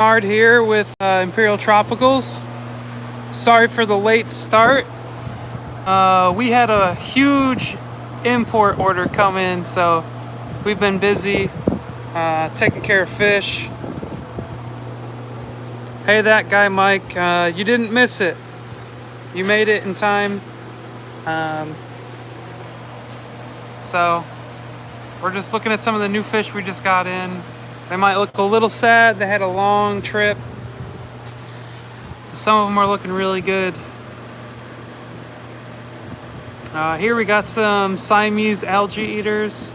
Bernard here with Imperial Tropicals. Sorry for the late start. We had a huge import order come in, so we've been busy taking care of fish. Hey, that guy Mike, you didn't miss it. You made it in time. So we're just looking at some of the new fish we just got in. They might look a little sad. They had a long trip. Some of them are looking really good. Here we got some Siamese algae eaters.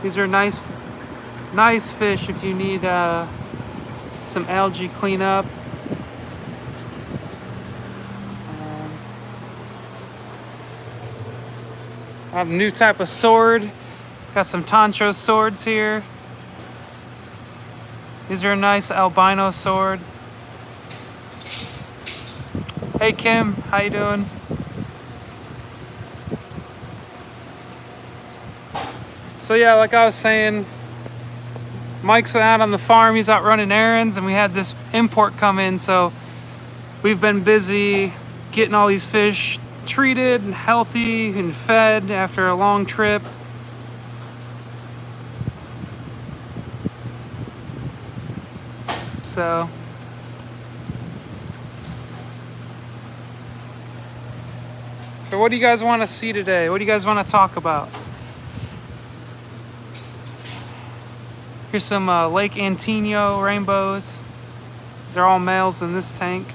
These are nice fish if you need some algae cleanup. I have a new type of sword. Got some Tancho swords here. These are a nice albino sword. Hey Kim, how you doing? So yeah, like I was saying, Mike's out on the farm, he's out running errands, and we had this import come in, so we've been busy getting all these fish treated and healthy and fed after a long trip. So what do you guys want to see today? What do you guys want to talk about? Here's some Lake Antino rainbows. These are all males in this tank.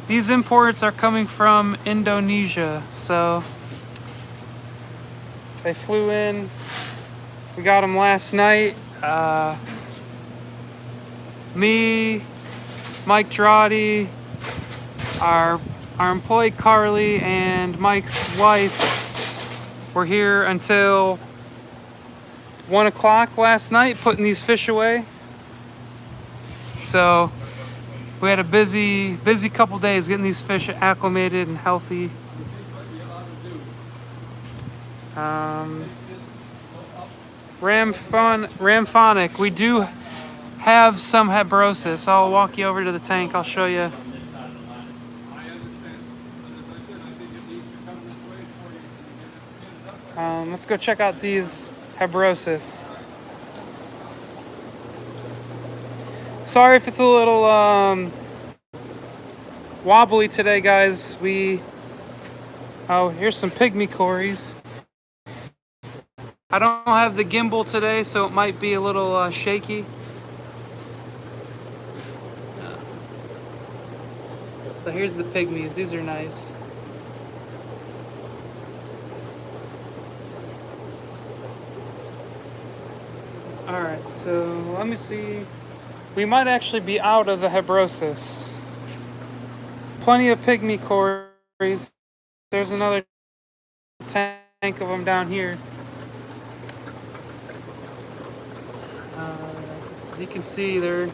These imports are coming from Indonesia, so they flew in. We got them last night. Me, Mike Girardi, our employee Carly, and Mike's wife were here until 1 o'clock last night putting these fish away. So we had a busy couple days getting these fish acclimated and healthy. Ramphonic, we do have some hebrosis. I'll walk you over to the tank, I'll show you. Let's go check out these hebrosis. Sorry if it's a little wobbly today, guys. Here's some pygmy cories. I don't have the gimbal today, so it might be a little shaky. So here's the pygmies. These are nice. Alright, so let me see. We might actually be out of the hebrosis. Plenty of pygmy cories. There's another tank of them down here. As you can see, they're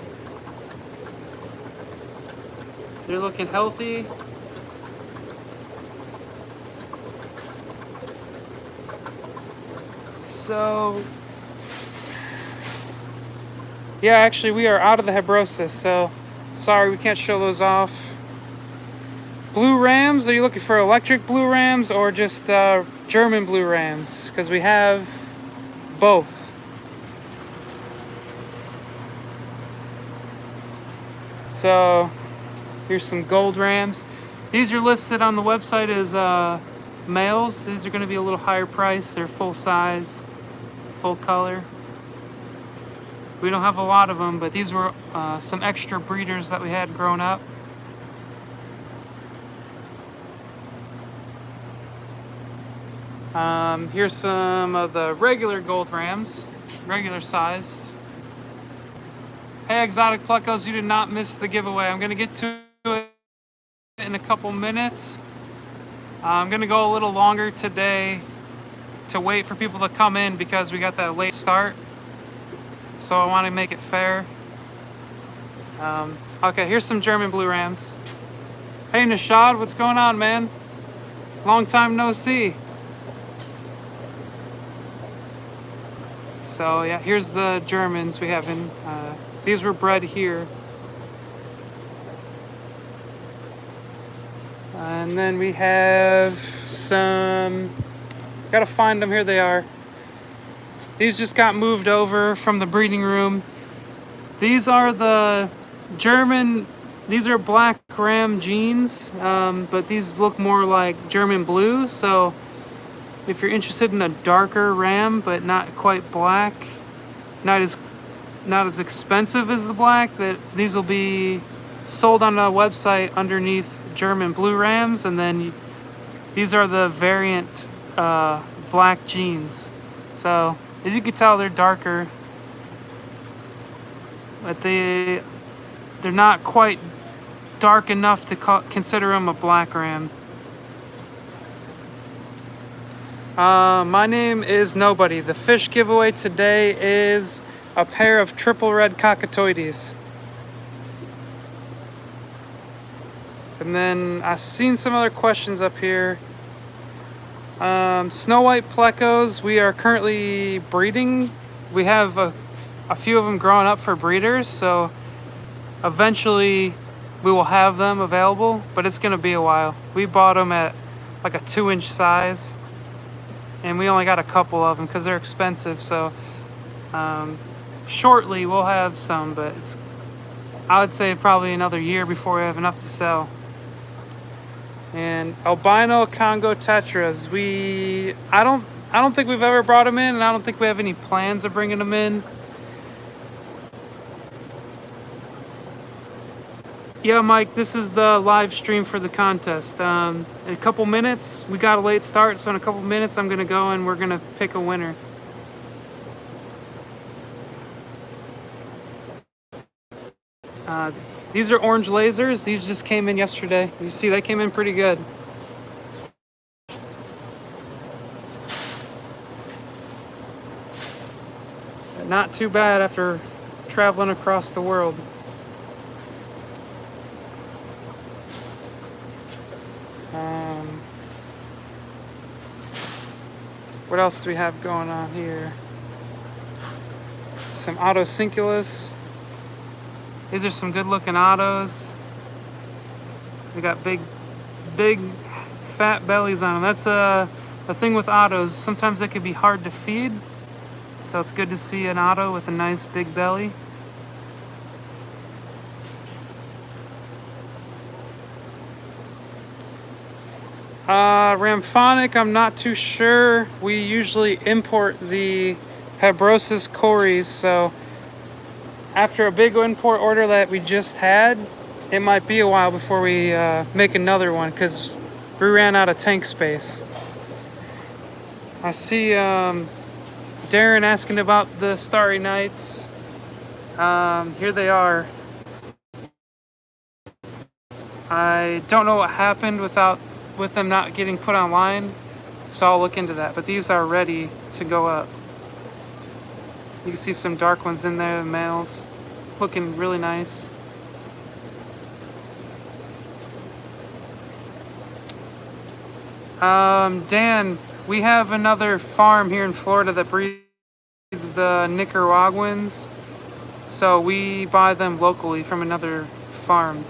looking healthy. So yeah, actually we are out of the hebrosis, so sorry we can't show those off. Blue rams, are you looking for electric blue rams or just German blue rams? Because we have both. So here's some gold rams. These are listed on the website as males. These are going to be a little higher price. They're full size, full color. We don't have a lot of them, but these were some extra breeders that we had growing up. Here's some of the regular gold rams, regular sized. Hey, Exotic Pluckos, you did not miss the giveaway. I'm going to get to it in a couple minutes. I'm going to go a little longer today to wait for people to come in because we got that late start. So I want to make it fair. Okay, here's some German blue rams. Hey Nishad, what's going on, man? Long time no see. So yeah, here's the Germans we have in. These were bred here. And then we have some. Gotta find them. Here they are. These just got moved over from the breeding room. These are the German. These are black ram genes, but these look more like German blue. So if you're interested in a darker ram, but not quite black, not as expensive as the black, that these will be sold on a website underneath German blue rams, and then these are the variant black genes. So as you can tell, they're darker, but they're not quite dark enough to consider them a black ram. My name is Nobody. The fish giveaway today is a pair of triple red cockatoides. And then I've seen some other questions up here. Snow white plecos, we are currently breeding. We have a few of them growing up for breeders, so eventually we will have them available, but it's going to be a while. We bought them at like a 2-inch size, and we only got a couple of them because they're expensive. So shortly we'll have some, but I would say probably another year before we have enough to sell. And albino Congo tetras, I don't think we've ever brought them in, and I don't think we have any plans of bringing them in. Yeah, Mike, this is the live stream for the contest. In a couple minutes, we got a late start, so in a couple minutes I'm gonna go and we're gonna pick a winner. These are orange lasers. These just came in yesterday. You see, they came in pretty good. But not too bad after traveling across the world. What else do we have going on here? Some autocinculus. These are some good looking autos. They got big fat bellies on them. That's the thing with autos. Sometimes they can be hard to feed. So it's good to see an auto with a nice big belly. Ramphonic, I'm not too sure. We usually import the Hebrosis cories, so after a big import order that we just had, it might be a while before we make another one because we ran out of tank space. I see Darren asking about the Starry Nights. Here they are. I don't know what happened with them not getting put online, so I'll look into that. But these are ready to go up. You can see some dark ones in there, the males, looking really nice. Dan, we have another farm here in Florida that breeds the Nicaraguans, so we buy them locally from another farm.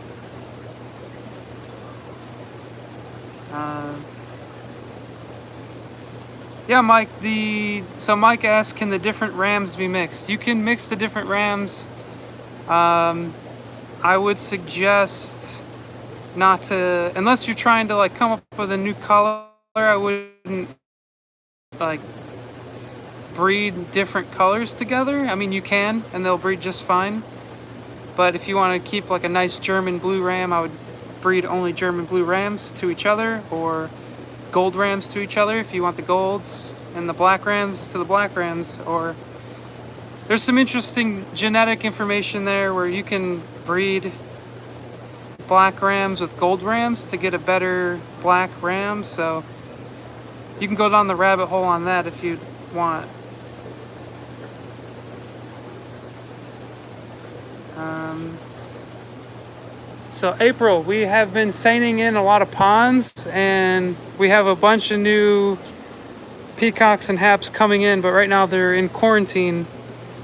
Yeah, Mike, so Mike asked, can the different rams be mixed? You can mix the different rams. I would suggest not to, unless you're trying to like come up with a new color, I wouldn't like breed different colors together. I mean, you can, and they'll breed just fine. But if you want to keep like a nice German blue ram, I would breed only German blue rams to each other, or gold rams to each other if you want the golds, and the black rams to the black rams. Or there's some interesting genetic information there where you can breed black rams with gold rams to get a better black ram, so you can go down the rabbit hole on that if you want. So April, we have been seining in a lot of ponds, and we have a bunch of new peacocks and haps coming in, but right now they're in quarantine.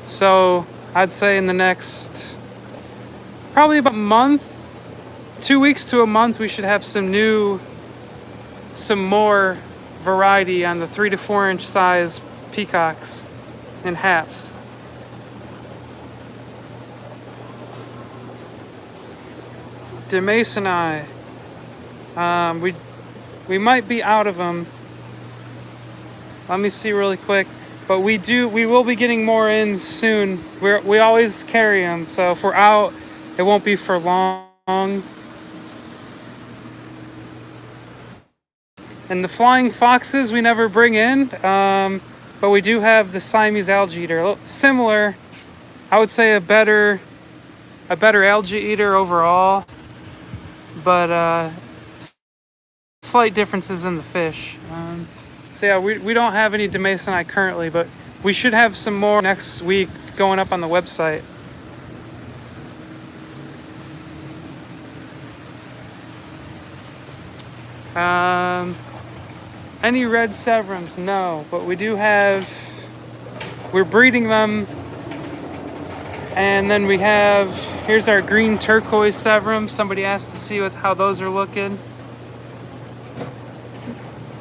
So I'd say in the next probably about a month, 2 weeks to a month, we should have some more variety on the 3 to 4 inch size peacocks and haps. DeMasoni. We might be out of them. Let me see really quick. But we will be getting more in soon. We always carry them, so if we're out, it won't be for long. And the flying foxes we never bring in, but we do have the Siamese algae eater. Similar, I would say a better algae eater overall, but slight differences in the fish. So yeah, we don't have any DeMasoni currently, but we should have some more next week going up on the website. Any red severums? No, but we do have. We're breeding them, and then we have. Here's our green turquoise severum. Somebody asked to see how those are looking.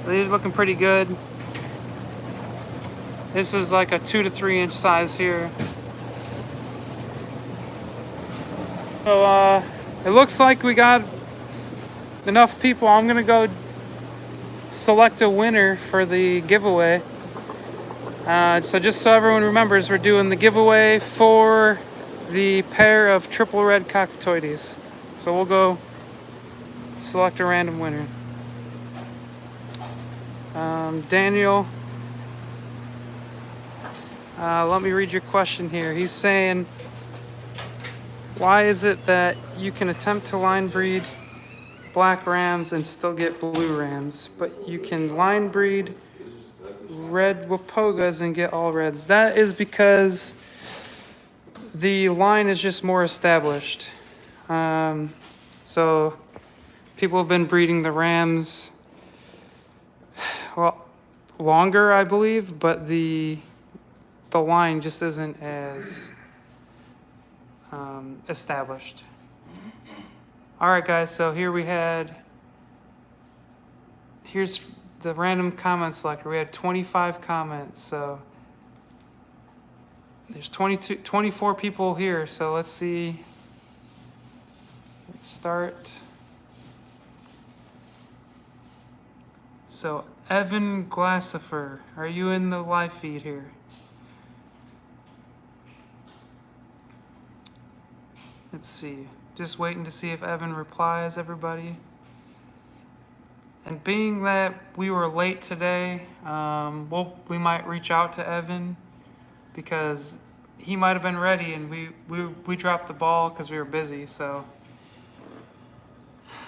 These looking pretty good. This is like a 2 to 3 inch size here. So it looks like we got enough people. I'm gonna go select a winner for the giveaway. So just so everyone remembers, we're doing the giveaway for the pair of triple red cockatoides. So we'll go select a random winner. Daniel, let me read your question here. He's saying, why is it that you can attempt to line breed black rams and still get blue rams, but you can line breed red wapogas and get all reds? That is because the line is just more established. So people have been breeding the rams, well, longer, I believe, but the line just isn't as established. All right, guys, so here's the random comment selector. We had 25 comments, so there's 24 people here, so let's see. Let's start. So Evan Glassifer, are you in the live feed here? Let's see. Just waiting to see if Evan replies, everybody. And being that we were late today, we might reach out to Evan because he might have been ready and we dropped the ball because we were busy. So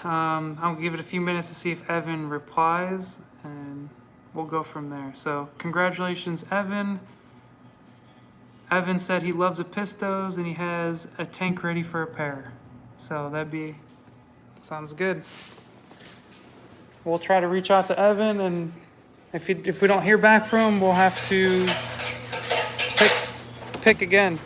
I'm gonna give it a few minutes to see if Evan replies, and we'll go from there. So congratulations, Evan. Evan said he loves Epistos and he has a tank ready for a pair. So sounds good. We'll try to reach out to Evan, and if we don't hear back from him, we'll have to pick again.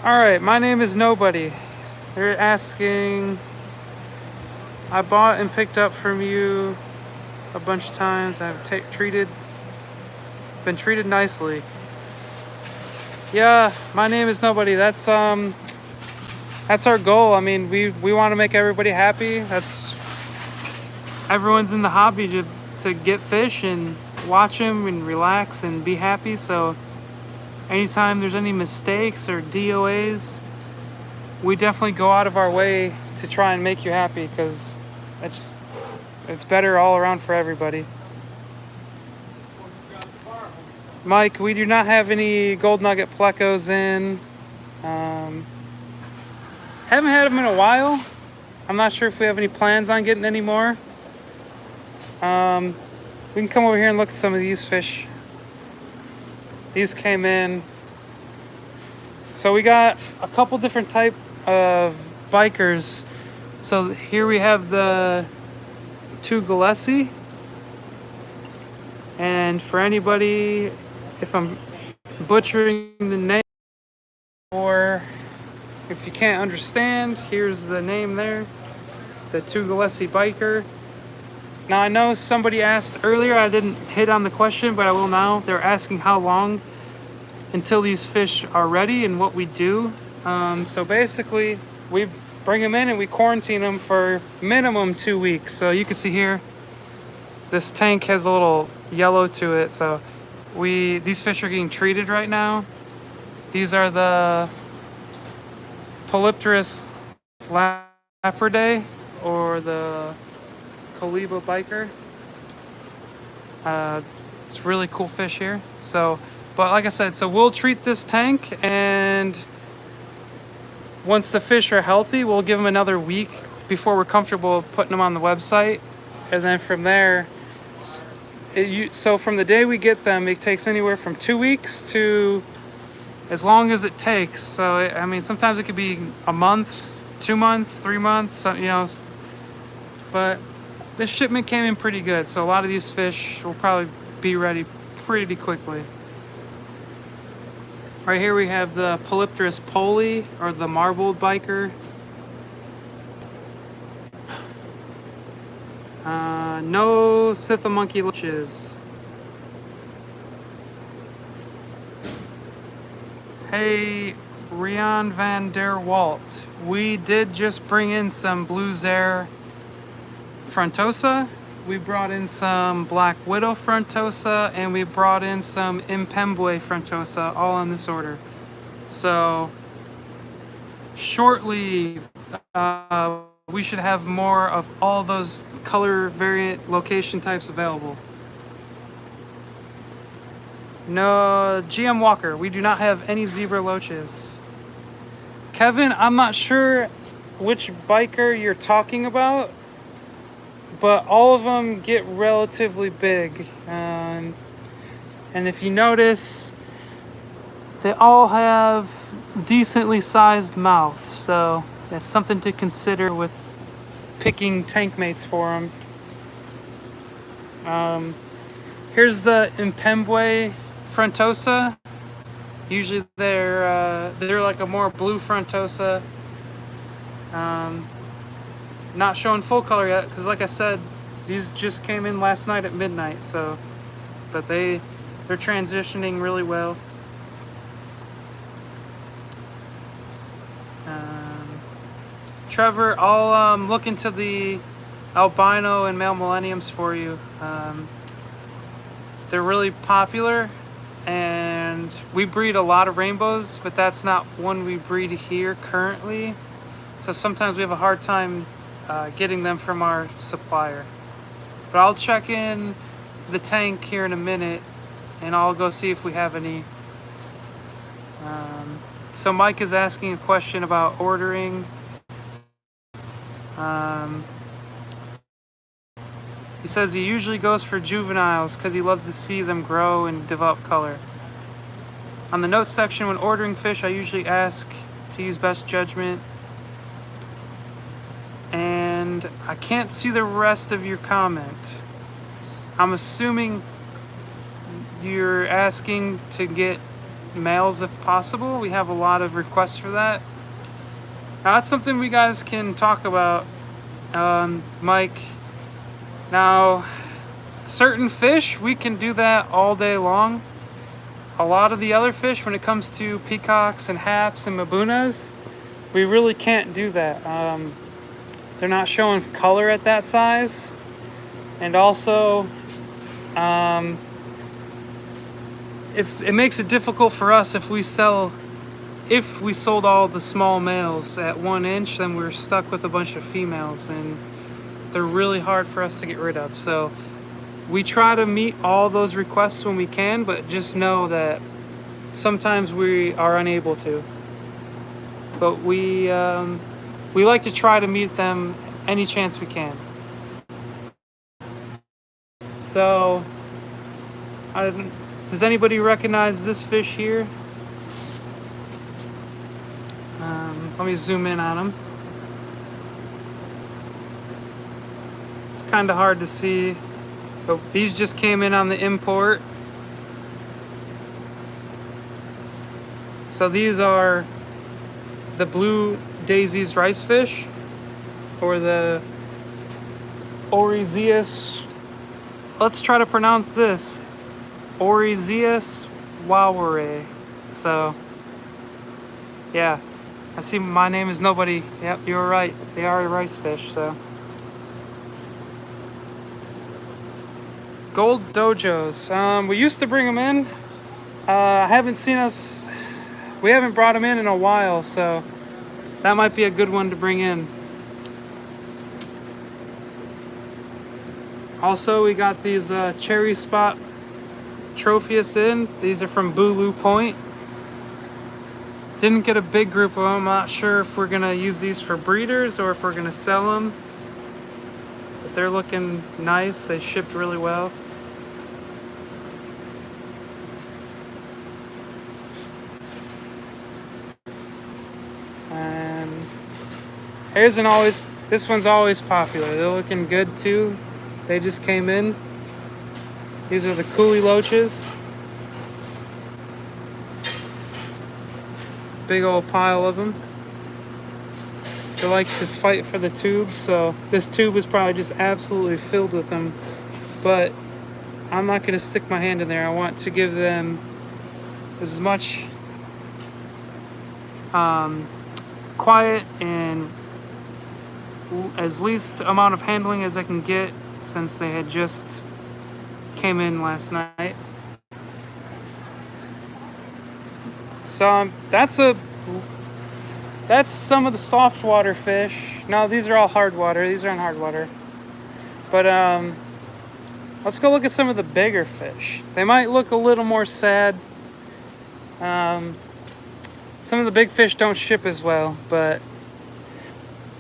All right, my name is Nobody. They're asking, I bought and picked up from you a bunch of times. I've been treated nicely. Yeah, my name is Nobody. That's our goal. I mean, we want to make everybody happy. Everyone's in the hobby to get fish and watch them and relax and be happy. So anytime there's any mistakes or DOAs, we definitely go out of our way to try and make you happy, because it's better all around for everybody. Mike, we do not have any gold nugget plecos in. Haven't had them in a while. I'm not sure if we have any plans on getting any more. We can come over here and look at some of these fish. These came in. So we got a couple different of bikers. So here we have the two Gillespie. And for anybody, if I'm butchering the name or if you can't understand, here's the name there, the two Gillespie biker. Now I know somebody asked earlier, I didn't hit on the question, but I will now. They're asking how long until these fish are ready and what we do. So basically, we bring them in and we quarantine them for minimum 2 weeks. So you can see here, this tank has a little yellow to it. So these fish are getting treated right now. These are the Polypterus lapridae or the Coliba biker. It's really cool fish here. So, but like I said, so we'll treat this tank, and once the fish are healthy, we'll give them another week before we're comfortable putting them on the website. And then from there, so from the day we get them, it takes anywhere from 2 weeks to as long as it takes. So, I mean, sometimes it could be a month, 2 months, 3 months, you know, but this shipment came in pretty good. So a lot of these fish will probably be ready pretty quickly. Right here we have the Polypterus poli, or the marbled biker. No Scythomonkey loaches. Hey, Rian van der Walt. We did just bring in some Blue Zare frontosa. We brought in some Black Widow frontosa, and we brought in some Impembwe frontosa, all in this order. So shortly, we should have more of all those color variant location types available. No, GM Walker, we do not have any zebra loaches. Kevin, I'm not sure which biker you're talking about, but all of them get relatively big. And if you notice, they all have decently sized mouths, so that's something to consider with picking tank mates for them. Here's the Impembwe frontosa. Usually they're like a more blue frontosa. Not showing full color yet, because like I said, these just came in last night at midnight. So, but they're transitioning really well. Trevor, I'll look into the albino and male millenniums for you. They're really popular, and we breed a lot of rainbows, but that's not one we breed here currently. So sometimes we have a hard time getting them from our supplier. But I'll check in the tank here in a minute, and I'll go see if we have any. So Mike is asking a question about ordering. He says he usually goes for juveniles because he loves to see them grow and develop color. On the notes section, when ordering fish, I usually ask to use best judgment. And I can't see the rest of your comment. I'm assuming you're asking to get males if possible. We have a lot of requests for that. Now that's something we guys can talk about, Mike. Now, certain fish, we can do that all day long. A lot of the other fish, when it comes to peacocks and haps and mabunas, we really can't do that. They're not showing color at that size. And also, it makes it difficult for us if we sold all the small males at 1 inch, then we're stuck with a bunch of females, and they're really hard for us to get rid of. So we try to meet all those requests when we can, but just know that sometimes we are unable to. But we like to try to meet them any chance we can. So, does anybody recognize this fish here? Let me zoom in on them. It's kind of hard to see, but these just came in on the import. So these are the blue daisies rice fish, or the Oryzeus. Let's try to pronounce this. Oryzeus wawere. So, yeah. I see my name is nobody. Yep, you were right. They are a rice fish, so. Gold dojos. We used to bring them in. I haven't seen us. We haven't brought them in a while, so that might be a good one to bring in. Also, we got these cherry spot Tropheus in. These are from Bulu Point. Didn't get a big group of them. I'm not sure if we're gonna use these for breeders or if we're gonna sell them. But they're looking nice. They shipped really well. And here's an always. This one's always popular. They're looking good too. They just came in. These are the Coolie Loaches. Big old pile of them. They like to fight for the tubes, so this tube is probably just absolutely filled with them. But I'm not going to stick my hand in there. I want to give them as much quiet and as least amount of handling as I can get, since they had just came in last night. So that's some of the soft water fish. No, these are all hard water. These aren't hard water. But let's go look at some of the bigger fish. They might look a little more sad. Some of the big fish don't ship as well, but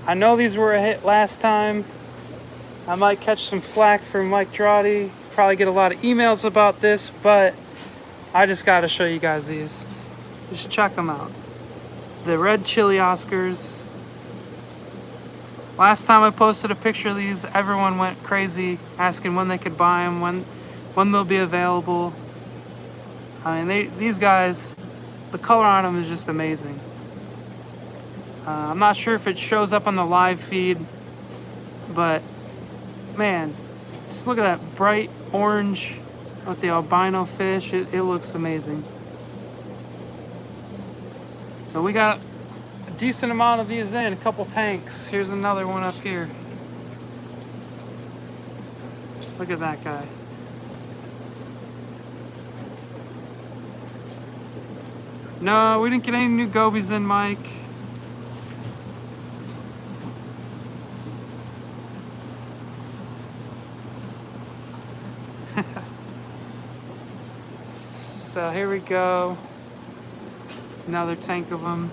I know these were a hit last time. I might catch some flack from Mike Drawdy. Probably get a lot of emails about this, but I just got to show you guys these. Just check them out. The red chili Oscars. Last time I posted a picture of these, everyone went crazy asking when they could buy them, when they'll be available. I mean, these guys, the color on them is just amazing. I'm not sure if it shows up on the live feed, but man, just look at that bright orange with the albino fish. It looks amazing. So we got a decent amount of these in, a couple tanks. Here's another one up here. Look at that guy. No, we didn't get any new gobies in, Mike. So here we go. Another tank of them.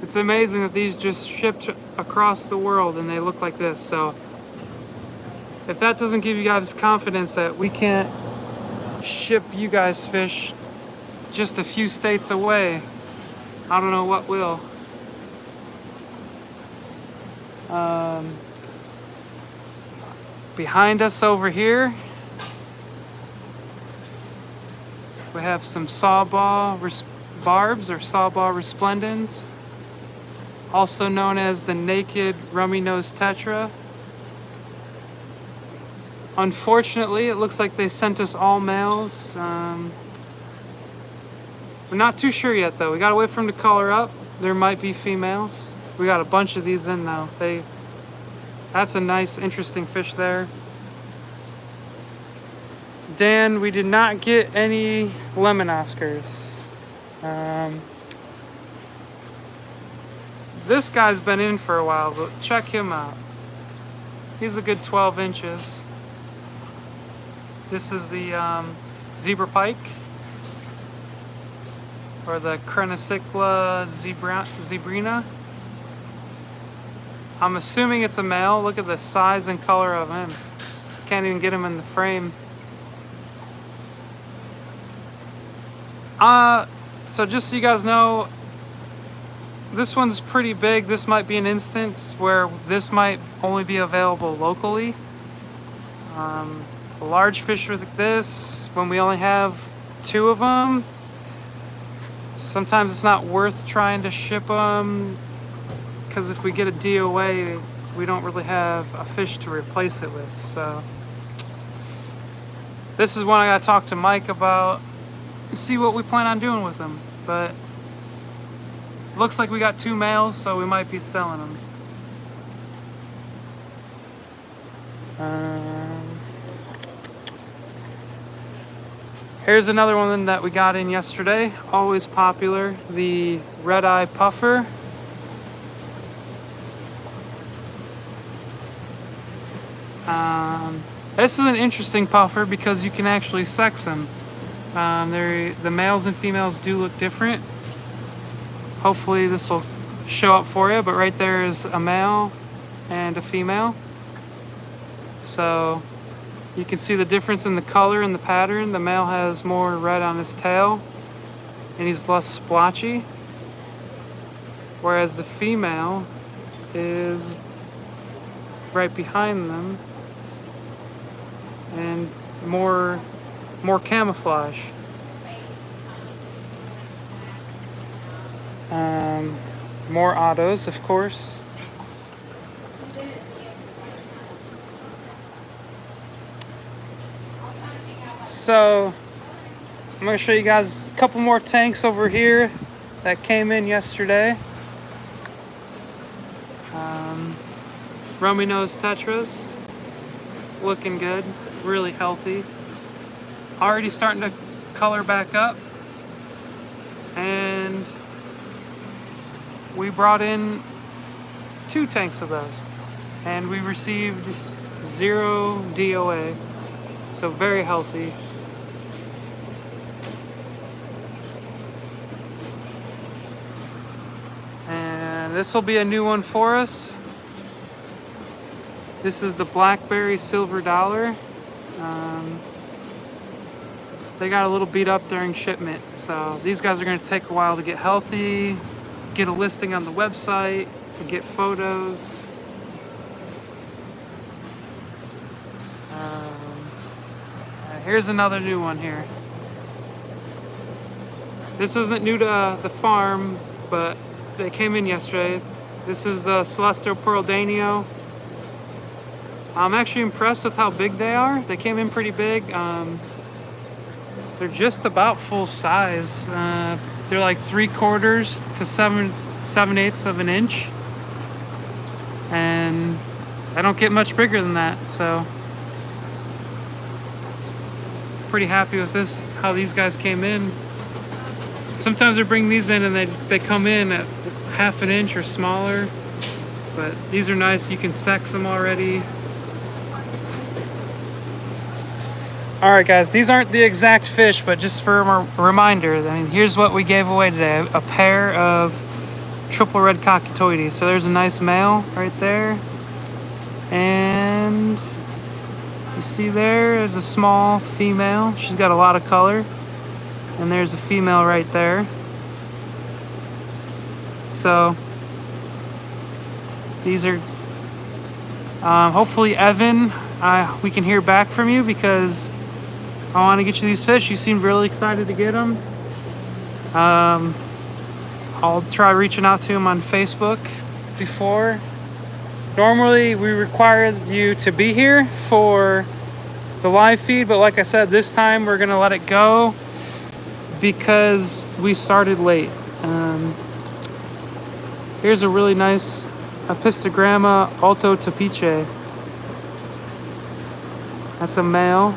It's amazing that these just shipped across the world and they look like this. So if that doesn't give you guys confidence that we can't ship you guys fish just a few states away, I don't know what will. Behind us over here, we have some sawball barbs, or sawball resplendens, also known as the naked rummy-nosed tetra. Unfortunately, it looks like they sent us all males. We're not too sure yet, though. We gotta wait for them to color up. There might be females. We got a bunch of these in now. That's a nice, interesting fish there. Dan, we did not get any lemon Oscars. This guy's been in for a while, but check him out. He's a good 12 inches. This is the zebra pike, or the Crenocycla zebrina. I'm assuming it's a male. Look at the size and color of him. Can't even get him in the frame. So just so you guys know, this one's pretty big. This might be an instance where this might only be available locally. A large fish like this, when we only have 2 of them, sometimes it's not worth trying to ship them, because if we get a DOA, we don't really have a fish to replace it with. So this is one I gotta talk to Mike about, see what we plan on doing with them. But looks like we got 2 males, so we might be selling them. Here's another one that we got in yesterday, always popular, the red-eye puffer. This is an interesting puffer because you can actually sex them. The males and females do look different. Hopefully this will show up for you, but right there is a male and a female. So you can see the difference in the color and the pattern. The male has more red on his tail and he's less splotchy, whereas the female is right behind them and more camouflage. More autos, of course. So I'm going to show you guys a couple more tanks over here that came in yesterday. Rummy nose tetras, looking good, really healthy. Already starting to color back up. And we brought in 2 tanks of those. And we received 0 DOA. So very healthy. And this will be a new one for us. This is the Blackberry Silver Dollar. They got a little beat up during shipment, so these guys are going to take a while to get healthy, get a listing on the website, and get photos. Here's another new one here. This isn't new to the farm, but they came in yesterday. This is the Celestial Pearl Danio. I'm actually impressed with how big they are. They came in pretty big. They're just about full size. They're like 3/4 to 7/8 of an inch. And I don't get much bigger than that, so pretty happy with this, how these guys came in. Sometimes I bring these in and they come in at 1/2 inch or smaller, but these are nice. You can sex them already. All right, guys, these aren't the exact fish, but just for a reminder, I mean, here's what we gave away today: a pair of triple red cockatoides. So there's a nice male right there, and you see there's a small female. She's got a lot of color, and there's a female right there. So these are hopefully, Evan, we can hear back from you, because I want to get you these fish. You seemed really excited to get them. I'll try reaching out to him on Facebook before. Normally we require you to be here for the live feed, but like I said, this time we're gonna let it go because we started late. Here's a really nice Apistogramma Alto Tapiche. That's a male.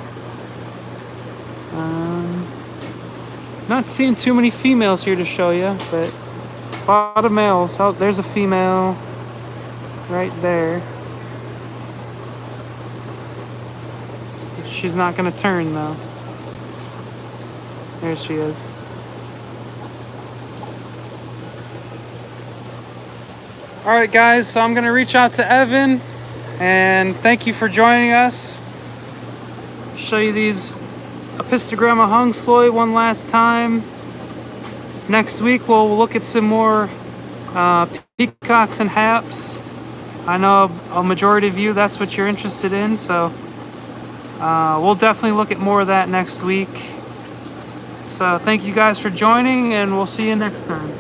Not seeing too many females here to show you, but a lot of males. Oh, there's a female right there. She's not gonna turn though. There she is. Alright guys, so I'm gonna reach out to Evan, and thank you for joining us. Show you these Apistogramma hung sloy one last time. Next week we'll look at some more Peacocks and haps. I know a majority of you, that's what you're interested in, so we'll definitely look at more of that next week. So thank you guys for joining, and we'll see you next time.